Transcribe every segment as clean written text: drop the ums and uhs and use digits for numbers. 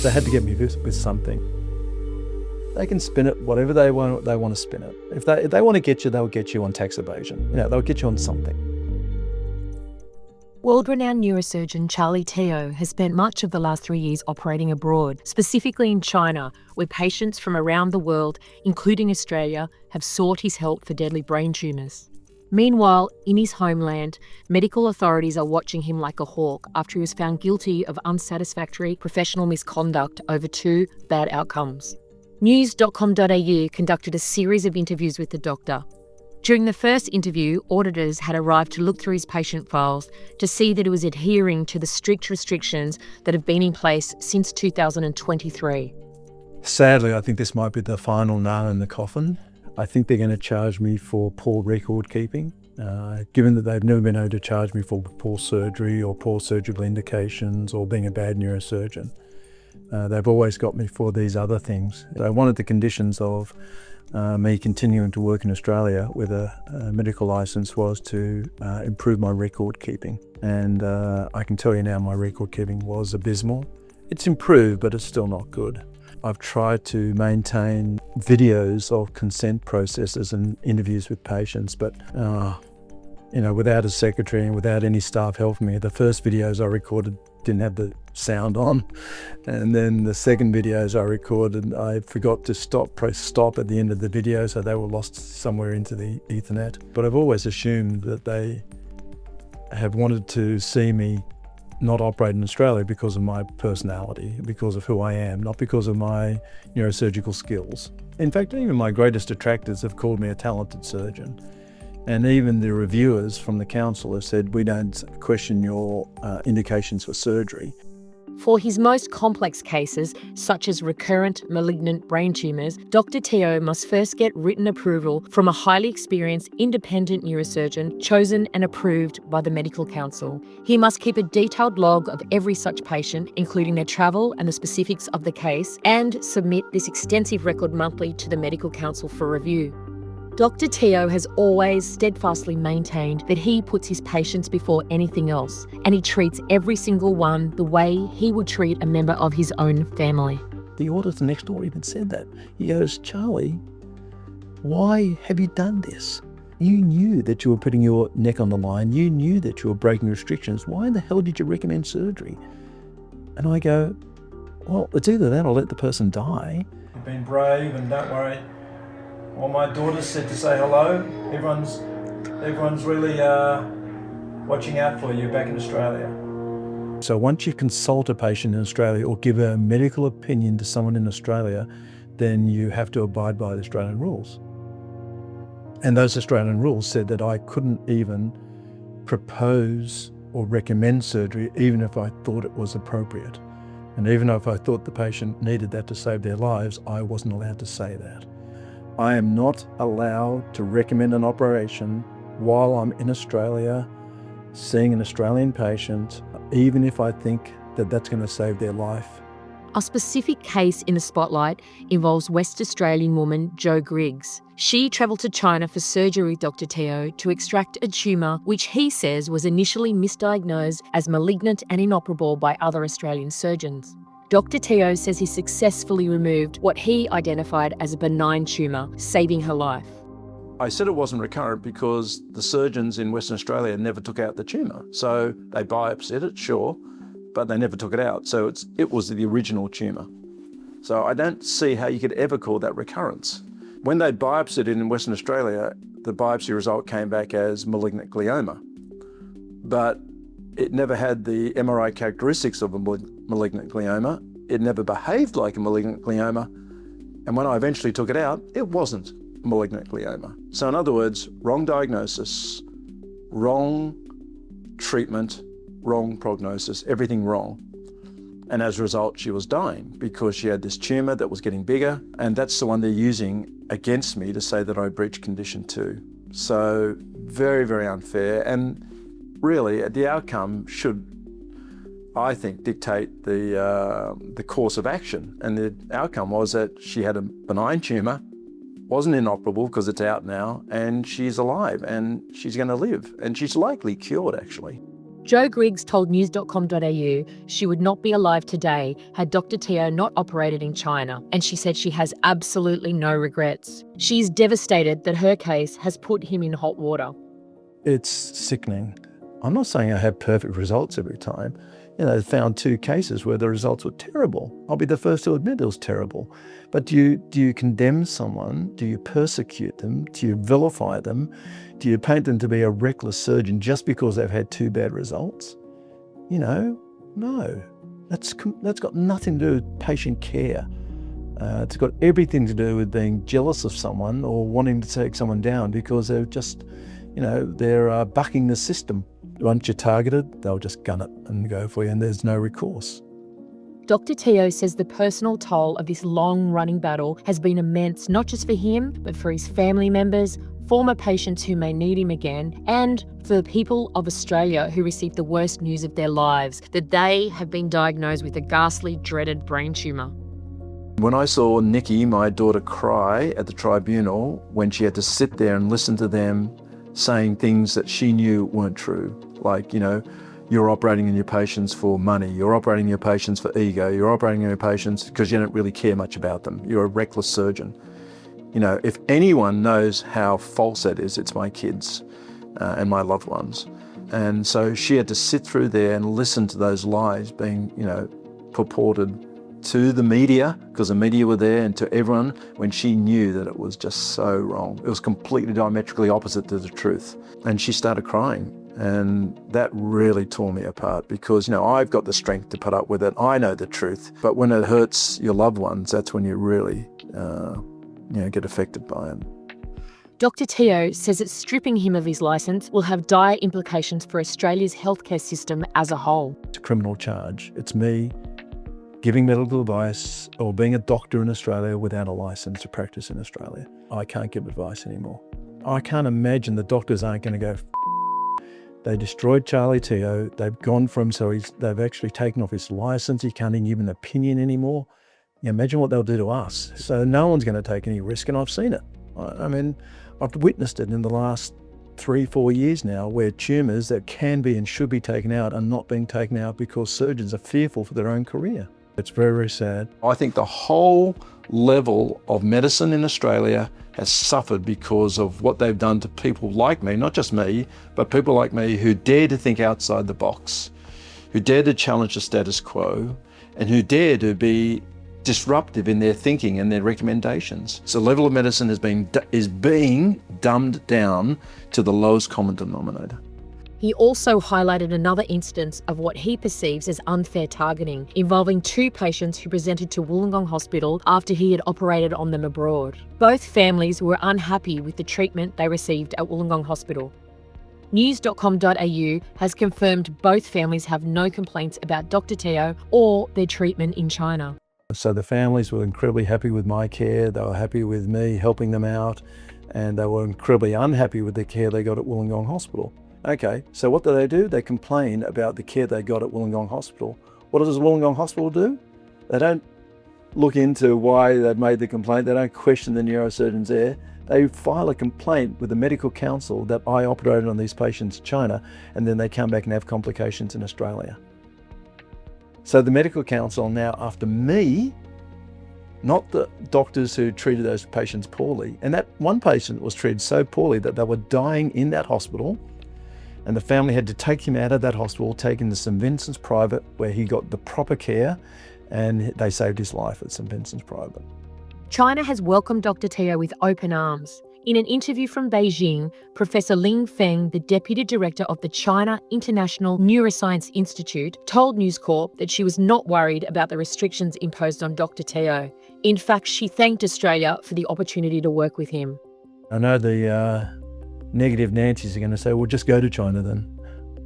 They had to get me with something. They can spin it whatever they want to spin it. If they want to get you, they'll get you on tax evasion. They'll get you on something. World-renowned neurosurgeon Charlie Teo has spent much of the last 3 years operating abroad, specifically in China, where patients from around the world, including Australia, have sought his help for deadly brain tumours. Meanwhile, in his homeland, medical authorities are watching him like a hawk after he was found guilty of unsatisfactory professional misconduct over 2 bad outcomes. News.com.au conducted a series of interviews with the doctor. During the first interview, auditors had arrived to look through his patient files to see that he was adhering to the strict restrictions that have been in place since 2023. Sadly, I think this might be the final nail in the coffin. I think they're going to charge me for poor record keeping, given that they've never been able to charge me for poor surgery or poor surgical indications or being a bad neurosurgeon. They've always got me for these other things. One of the conditions of me continuing to work in Australia with a medical licence was to improve my record keeping. And I can tell you now my record keeping was abysmal. It's improved, but it's still not good. I've tried to maintain videos of consent processes and interviews with patients, but without a secretary and without any staff helping me, the first videos I recorded didn't have the sound on, and then the second videos I recorded, I forgot to press stop at the end of the video, so they were lost somewhere into the Ethernet. But I've always assumed that they have wanted to see me not operate in Australia because of my personality, because of who I am, not because of my neurosurgical skills. In fact, even my greatest detractors have called me a talented surgeon. And even the reviewers from the council have said, we don't question your indications for surgery. For his most complex cases, such as recurrent malignant brain tumours, Dr. Teo must first get written approval from a highly experienced independent neurosurgeon chosen and approved by the Medical Council. He must keep a detailed log of every such patient, including their travel and the specifics of the case, and submit this extensive record monthly to the Medical Council for review. Dr. Teo has always steadfastly maintained that he puts his patients before anything else, and he treats every single one the way he would treat a member of his own family. The auditor next door even said that. He goes, Charlie, why have you done this? You knew that you were putting your neck on the line. You knew that you were breaking restrictions. Why the hell did you recommend surgery? And I go, well, it's either that or let the person die. You've been brave, and don't worry. All my daughters said to say hello. Everyone's really watching out for you back in Australia. So once you consult a patient in Australia or give a medical opinion to someone in Australia, then you have to abide by the Australian rules. And those Australian rules said that I couldn't even propose or recommend surgery even if I thought it was appropriate. And even if I thought the patient needed that to save their lives, I wasn't allowed to say that. I am not allowed to recommend an operation while I'm in Australia seeing an Australian patient, even if I think that that's going to save their life. A specific case in the spotlight involves West Australian woman Jo Griggs. She travelled to China for surgery with Dr. Teo to extract a tumour which he says was initially misdiagnosed as malignant and inoperable by other Australian surgeons. Dr. Teo says he successfully removed what he identified as a benign tumour, saving her life. I said it wasn't recurrent because the surgeons in Western Australia never took out the tumour. So they biopsied it, sure, but they never took it out. So it was the original tumour. So I don't see how you could ever call that recurrence. When they biopsied it in Western Australia, the biopsy result came back as malignant glioma. But it never had the MRI characteristics of a malignant glioma. It never behaved like a malignant glioma. And when I eventually took it out, it wasn't malignant glioma. So in other words, wrong diagnosis, wrong treatment, wrong prognosis, everything wrong. And as a result, she was dying because she had this tumour that was getting bigger. And that's the one they're using against me to say that I breached condition 2. So very, very unfair. And really, the outcome should, I think, dictate the course of action. And the outcome was that she had a benign tumour, wasn't inoperable because it's out now, and she's alive and she's going to live. And she's likely cured, actually. Jo Griggs told news.com.au she would not be alive today had Dr. Teo not operated in China, and she said she has absolutely no regrets. She is devastated that her case has put him in hot water. It's sickening. I'm not saying I have perfect results every time. They found 2 cases where the results were terrible. I'll be the first to admit it was terrible. But do you condemn someone? Do you persecute them? Do you vilify them? Do you paint them to be a reckless surgeon just because they've had 2 bad results? No. That's got nothing to do with patient care. It's got everything to do with being jealous of someone or wanting to take someone down because they're just, they're bucking the system. Once you're targeted, they'll just gun it and go for you, and there's no recourse. Dr. Teo says the personal toll of this long-running battle has been immense, not just for him, but for his family members, former patients who may need him again, and for the people of Australia who received the worst news of their lives, that they have been diagnosed with a ghastly, dreaded brain tumour. When I saw Nikki, my daughter, cry at the tribunal when she had to sit there and listen to them saying things that she knew weren't true, like, you're operating on your patients for money, you're operating on your patients for ego, you're operating on your patients because you don't really care much about them, you're a reckless surgeon. If anyone knows how false that is, it's my kids and my loved ones. And so she had to sit through there and listen to those lies being, purported to the media, because the media were there, and to everyone, when she knew that it was just so wrong. It was completely diametrically opposite to the truth. And she started crying. And that really tore me apart because, I've got the strength to put up with it. I know the truth. But when it hurts your loved ones, that's when you really, get affected by it. Dr. Teo says that stripping him of his licence will have dire implications for Australia's healthcare system as a whole. It's a criminal charge. It's me giving medical advice or being a doctor in Australia without a licence to practice in Australia. I can't give advice anymore. I can't imagine the doctors aren't going to go, they destroyed Charlie Teo. They've gone from, they've actually taken off his licence. He can't even give an opinion anymore. Imagine what they'll do to us. So no one's going to take any risk, and I've seen it. I've witnessed it in the last 3-4 years now, where tumours that can be and should be taken out are not being taken out because surgeons are fearful for their own career. It's very, very sad. I think the whole level of medicine in Australia has suffered because of what they've done to people like me, not just me, but people like me who dare to think outside the box, who dare to challenge the status quo, and who dare to be disruptive in their thinking and their recommendations. So the level of medicine is being dumbed down to the lowest common denominator. He also highlighted another instance of what he perceives as unfair targeting, involving 2 patients who presented to Wollongong Hospital after he had operated on them abroad. Both families were unhappy with the treatment they received at Wollongong Hospital. News.com.au has confirmed both families have no complaints about Dr. Teo or their treatment in China. So the families were incredibly happy with my care. They were happy with me helping them out, and they were incredibly unhappy with the care they got at Wollongong Hospital. Okay, so what do? They complain about the care they got at Wollongong Hospital. What does Wollongong Hospital do? They don't look into why they've made the complaint. They don't question the neurosurgeons there. They file a complaint with the medical council that I operated on these patients in China, and then they come back and have complications in Australia. So the medical council now after me, not the doctors who treated those patients poorly. And that one patient was treated so poorly that they were dying in that hospital, and the family had to take him out of that hospital, take him to St Vincent's Private, where he got the proper care, and they saved his life at St Vincent's Private. China has welcomed Dr. Teo with open arms. In an interview from Beijing, Professor Ling Feng, the Deputy Director of the China International Neuroscience Institute, told News Corp that she was not worried about the restrictions imposed on Dr. Teo. In fact, she thanked Australia for the opportunity to work with him. I know the negative Nancy's are going to say, well, just go to China then.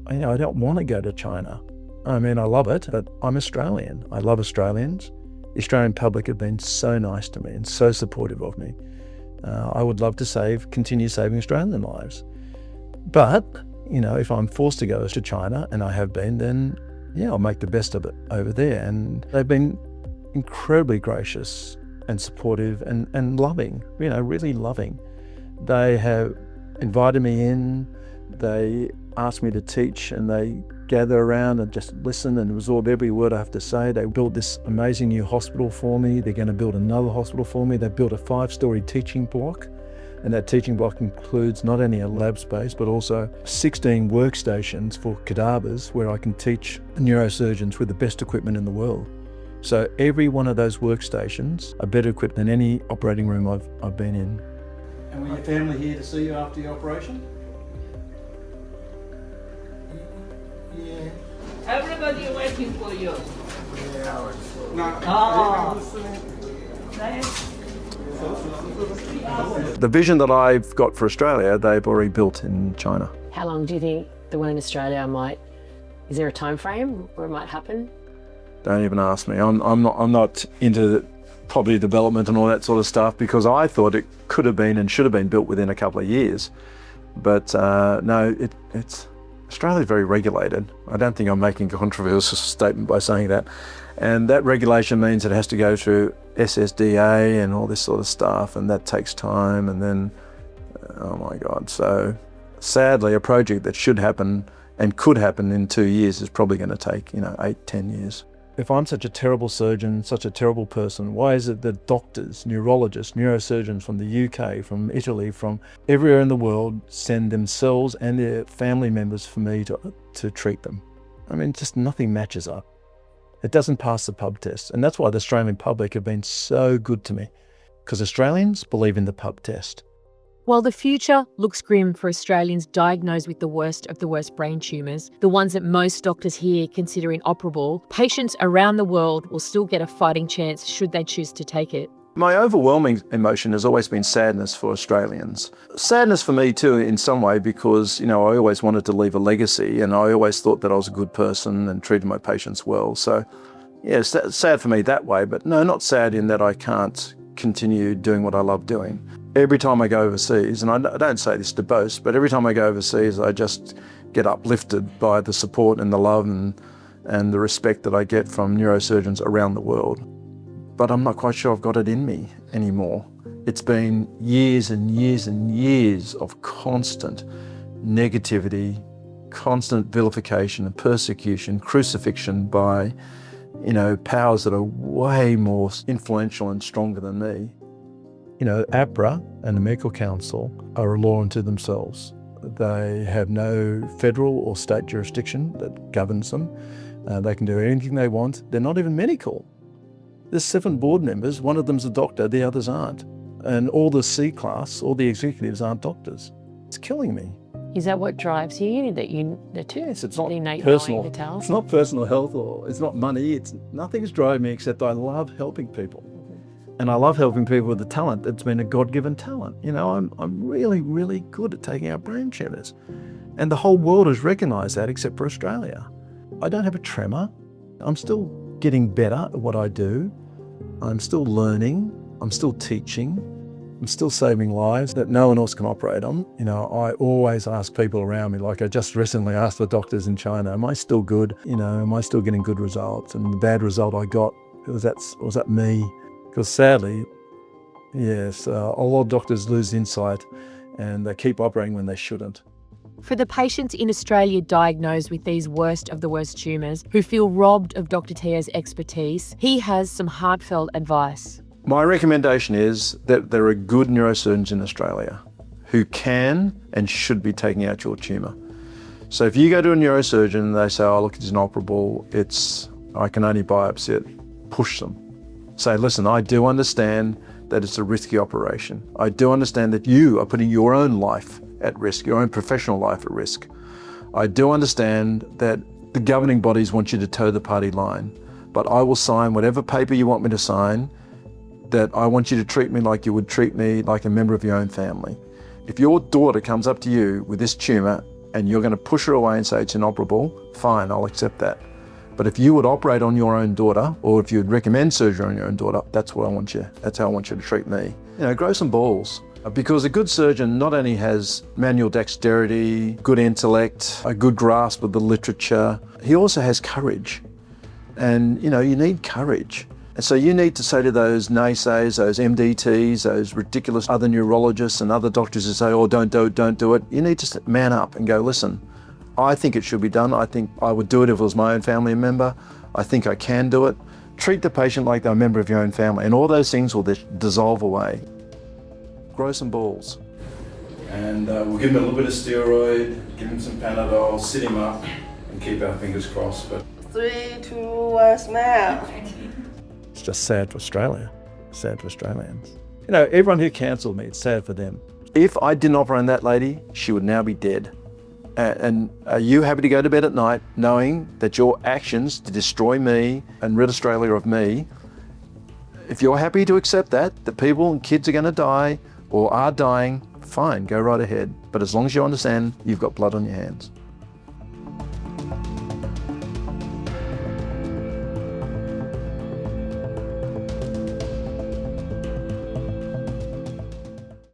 I don't want to go to China. I love it, but I'm Australian. I love Australians. The Australian public have been so nice to me and so supportive of me. I would love to continue saving Australian lives. But, if I'm forced to go to China, and I have been, then I'll make the best of it over there. And they've been incredibly gracious and supportive and loving, really loving. They have invited me in, they asked me to teach, and they gather around and just listen and absorb every word I have to say. They built this amazing new hospital for me. They're going to build another hospital for me. They built a 5-story teaching block, and that teaching block includes not only a lab space but also 16 workstations for cadavers where I can teach neurosurgeons with the best equipment in the world. So every one of those workstations are better equipped than any operating room I've been in. And were your family here to see you after your operation? Yeah. Everybody waiting for you. The vision that I've got for Australia, they've already built in China. How long do you think the one in Australia might, is there a time frame where it might happen? Don't even ask me. I'm not into property development and all that sort of stuff, because I thought it could have been and should have been built within a couple of years. But no, it's Australia's very regulated. I don't think I'm making a controversial statement by saying that. And that regulation means it has to go through SSDA and all this sort of stuff, and that takes time. And then, oh my God. So sadly, a project that should happen and could happen in 2 years is probably going to take, 8-10 years. If I'm such a terrible surgeon, such a terrible person, why is it that doctors, neurologists, neurosurgeons from the UK, from Italy, from everywhere in the world send themselves and their family members for me to treat them? I mean, just nothing matches up. It doesn't pass the pub test. And that's why the Australian public have been so good to me, because Australians believe in the pub test. While the future looks grim for Australians diagnosed with the worst of the worst brain tumours, the ones that most doctors here consider inoperable, patients around the world will still get a fighting chance should they choose to take it. My overwhelming emotion has always been sadness for Australians. Sadness for me too, in some way, because, I always wanted to leave a legacy, and I always thought that I was a good person and treated my patients well. So, yeah, it's sad for me that way, but no, not sad in that I can't continue doing what I love doing. Every time I go overseas, and I don't say this to boast, but every time I go overseas, I just get uplifted by the support and the love and the respect that I get from neurosurgeons around the world. But I'm not quite sure I've got it in me anymore. It's been years and years and years of constant negativity, constant vilification and persecution, crucifixion by, powers that are way more influential and stronger than me. APRA and the Medical Council are a law unto themselves. They have no federal or state jurisdiction that governs them. They can do anything they want. They're not even medical. There's 7 board members. One of them's a doctor, the others aren't. And all the C-class, all the executives aren't doctors. It's killing me. Is that what drives you? Yes, it's not innate personal. knowing to tell? It's not personal health, or it's not money. Nothing's driving me except I love helping people. And I love helping people with the talent that's been a God-given talent. I'm really, really good at taking out brain tumours. And the whole world has recognised that except for Australia. I don't have a tremor. I'm still getting better at what I do. I'm still learning. I'm still teaching. I'm still saving lives that no one else can operate on. I always ask people around me, like I just recently asked the doctors in China, am I still good? Am I still getting good results? And the bad result I got, was that me? Because sadly, yes, a lot of doctors lose insight and they keep operating when they shouldn't. For the patients in Australia diagnosed with these worst of the worst tumours who feel robbed of Dr. Teo's expertise, he has some heartfelt advice. My recommendation is that there are good neurosurgeons in Australia who can and should be taking out your tumour. So if you go to a neurosurgeon and they say, oh look, it's inoperable, I can only biopsy it, push them. Say, listen, I do understand that it's a risky operation. I do understand that you are putting your own life at risk, your own professional life at risk. I do understand that the governing bodies want you to toe the party line, but I will sign whatever paper you want me to sign, that I want you to treat me like you would treat me like a member of your own family. If your daughter comes up to you with this tumour and you're going to push her away and say it's inoperable, fine, I'll accept that. But if you would operate on your own daughter, or if you would recommend surgery on your own daughter, that's how I want you to treat me. Grow some balls. Because a good surgeon not only has manual dexterity, good intellect, a good grasp of the literature, he also has courage. And, you need courage. And so you need to say to those naysayers, those MDTs, those ridiculous other neurologists and other doctors who say, oh, don't do it. You need to man up and go, listen, I think it should be done. I think I would do it if it was my own family member. I think I can do it. Treat the patient like they're a member of your own family, and all those things will dissolve away. Grow some balls. And we'll give him a little bit of steroid, give him some Panadol, sit him up, and keep our fingers crossed. But 3, 2, 1, smile. It's just sad for Australia, sad for Australians. You know, everyone who cancelled me, it's sad for them. if I didn't operate on that lady, she would now be dead. And are you happy to go to bed at night knowing that your actions to destroy me and rid Australia of me, if you're happy to accept that people and kids are going to die or are dying, fine, go right ahead. But as long as you understand you've got blood on your hands.